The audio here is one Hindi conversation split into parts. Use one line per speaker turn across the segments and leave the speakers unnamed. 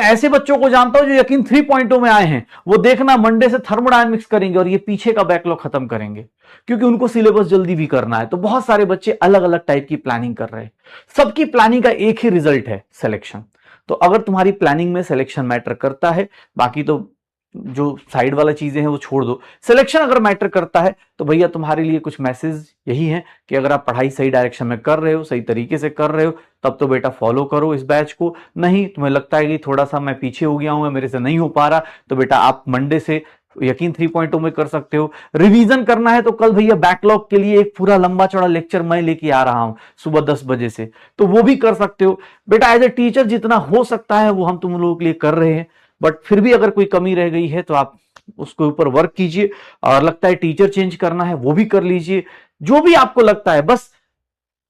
ऐसे बच्चों को जानता हूं जो यकीन 3.0 में आए हैं, वो देखना मंडे से थर्मोडायनेमिक्स करेंगे और ये पीछे का बैकलॉग खत्म करेंगे, क्योंकि उनको सिलेबस जल्दी भी करना है। तो बहुत सारे बच्चे अलग अलग टाइप की प्लानिंग कर रहे हैं। सबकी प्लानिंग का एक ही रिजल्ट है, सिलेक्शन। तो अगर तुम्हारी प्लानिंग में सिलेक्शन मैटर करता है, बाकी तो जो साइड वाला चीजें हैं वो छोड़ दो, सिलेक्शन अगर मैटर करता है तो भैया तुम्हारे लिए कुछ मैसेज यही है कि अगर आप पढ़ाई सही डायरेक्शन में कर रहे हो, सही तरीके से कर रहे हो, तब तो बेटा फॉलो करो इस बैच को। नहीं, तुम्हें लगता है कि थोड़ा सा मैं पीछे हो गया हूं, मेरे से नहीं हो पा रहा, तो बेटा आप मंडे से यकीन 3.0 में कर सकते हो। रिवीजन करना है तो कल भैया बैकलॉग के लिए एक पूरा लंबा चौड़ा लेक्चर मैं लेके आ रहा हूं सुबह 10 बजे से, तो वो भी कर सकते हो। बेटा एज ए टीचर जितना हो सकता है वो हम तुम लोगों के लिए कर रहे हैं, बट फिर भी अगर कोई कमी रह गई है तो आप उसके ऊपर वर्क कीजिए। और लगता है टीचर चेंज करना है वो भी कर लीजिए, जो भी आपको लगता है। बस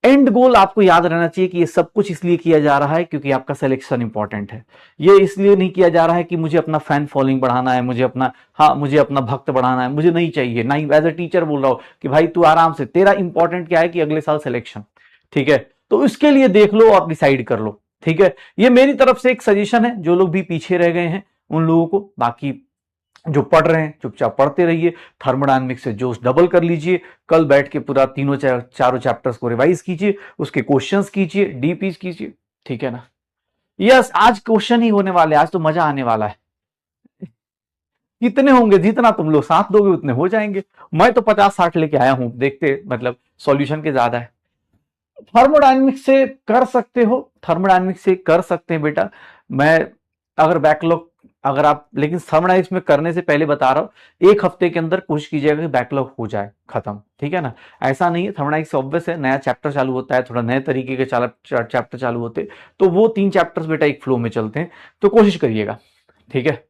एंड गोल आपको याद रहना चाहिए कि ये सब कुछ इसलिए किया जा रहा है क्योंकि आपका सिलेक्शन इंपॉर्टेंट है। ये इसलिए नहीं किया जा रहा है कि मुझे अपना फैन फॉलोइंग बढ़ाना है, मुझे अपना भक्त बढ़ाना है, मुझे नहीं चाहिए। नहीं, एज ए टीचर बोल रहा हूं कि भाई तू आराम से, तेरा इंपॉर्टेंट क्या है कि अगले साल सिलेक्शन, ठीक है? तो इसके लिए देख लो और डिसाइड कर लो, ठीक है? ये मेरी तरफ से एक सजेशन है, जो लोग भी पीछे रह गए हैं उन लोगों को। बाकी जो पढ़ रहे हैं चुपचाप पढ़ते रहिए, थर्मोडायनेमिक्स से जोश डबल कर लीजिए। कल बैठ के पूरा चारों चैप्टर्स को रिवाइज कीजिए, उसके क्वेश्चंस कीजिए, डीपीज कीजिए, ठीक है ना? यस, आज क्वेश्चन ही होने वाले, आज तो मजा आने वाला है। कितने होंगे, जितना तुम लोग साथ दोगे उतने हो जाएंगे। मैं तो 50-60 लेके आया हूं, देखते मतलब सॉल्यूशन के ज्यादा है। थर्मोडायनेमिक्स से कर सकते हो, थर्मोडायनेमिक्स से कर सकते हैं बेटा। मैं अगर बैकलॉग, अगर आप, लेकिन थर्मोडायनेमिक्स में करने से पहले बता रहा हूं, एक हफ्ते के अंदर कोशिश कीजिएगा कि बैकलॉग हो जाए खत्म, ठीक है ना? ऐसा नहीं है, थर्मोडायनेमिक्स ऑब्वियस है, नया चैप्टर चालू होता है, थोड़ा नए तरीके के चैप्टर चालू होते हैं, तो वो 3 चैप्टर्स बेटा एक फ्लो में चलते हैं, तो कोशिश करिएगा, ठीक है?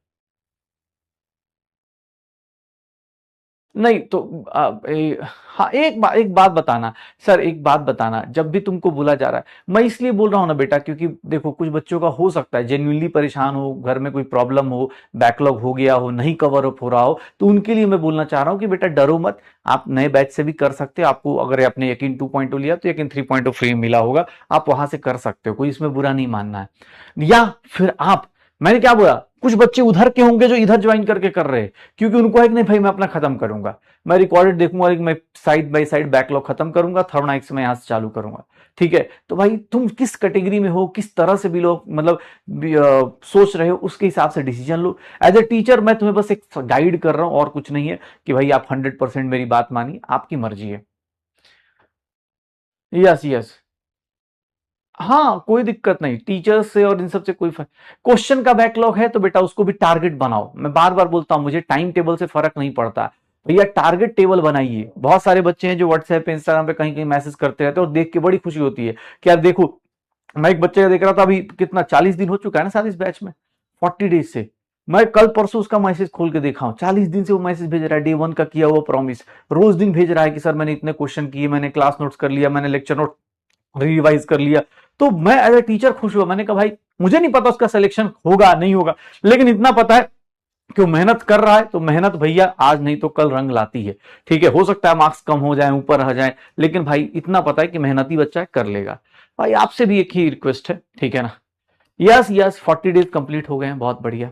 नहीं तो हाँ, एक बात बताना सर, एक बात बताना, जब भी तुमको बोला जा रहा है, मैं इसलिए बोल रहा हूं ना बेटा, क्योंकि देखो कुछ बच्चों का हो सकता है जेन्युइनली परेशान हो, घर में कोई प्रॉब्लम हो, बैकलॉग हो गया हो, नहीं कवर अप हो रहा हो, तो उनके लिए मैं बोलना चाह रहा हूं कि बेटा डरो मत, आप नए बैच से भी कर सकते हो। आपको अगर आपने यकीन 2.0 लिया तो यकीन 3.0 फ्री मिला होगा, आप वहां से कर सकते हो, कोई इसमें बुरा नहीं मानना है। या फिर आप, मैंने क्या बोला, कुछ बच्चे उधर के होंगे जो इधर ज्वाइन करके कर रहे हैं, क्योंकि उनको है कि नहीं भाई मैं अपना खत्म करूंगा, मैं रिकॉर्डेड देखूंगा, मैं साइड बाय साइड बैकलॉग खत्म करूंगा, थर्मोडायनेमिक्स में यहां से चालू करूंगा, ठीक है? तो भाई तुम किस कैटेगरी में हो, किस तरह से भी लोग मतलब सोच रहे हो, उसके हिसाब से डिसीजन लो। एज ए टीचर मैं तुम्हें बस एक गाइड कर रहा हूं और कुछ नहीं है, कि भाई आप 100% मेरी बात मानिए, आपकी मर्जी है। यस यस, हाँ कोई दिक्कत नहीं, टीचर्स से और इन सब से कोई फर्क। क्वेश्चन का बैकलॉग है तो बेटा उसको भी टारगेट बनाओ। मैं बार बार बोलता हूं, मुझे टाइम टेबल से फर्क नहीं पड़ता, भैया टारगेट टेबल बनाइए। बहुत सारे बच्चे हैं जो व्हाट्सएप पे, इंस्टाग्राम पे कहीं कहीं मैसेज करते रहते हैं और देख के बड़ी खुशी होती है कि यार देखो, मैं एक बच्चे का देख रहा था, अभी कितना 40 दिन हो चुका है ना शायद इस बैच में, 40 डेज से। मैं कल परसों उसका मैसेज खोल के देखा हूं, 40 दिन से वो मैसेज भेज रहा है, डे 1 का किया हुआ प्रॉमिस, रोज दिन भेज रहा है कि सर मैंने इतने क्वेश्चन किए, मैंने क्लास नोट्स कर लिया, मैंने लेक्चर नोट रिवाइज कर लिया। तो मैं एज ए टीचर खुश हुआ, मैंने कहा भाई मुझे नहीं पता उसका सिलेक्शन होगा नहीं होगा, लेकिन इतना पता है कि वो मेहनत कर रहा है, तो मेहनत भैया आज नहीं तो कल रंग लाती है, ठीक है? हो सकता है मार्क्स कम हो जाए, ऊपर आ जाए, लेकिन भाई इतना पता है कि मेहनती बच्चा कर लेगा। भाई आपसे भी एक ही रिक्वेस्ट है, ठीक है ना? यस यस, 40 डेज कंप्लीट हो गए हैं, बहुत बढ़िया।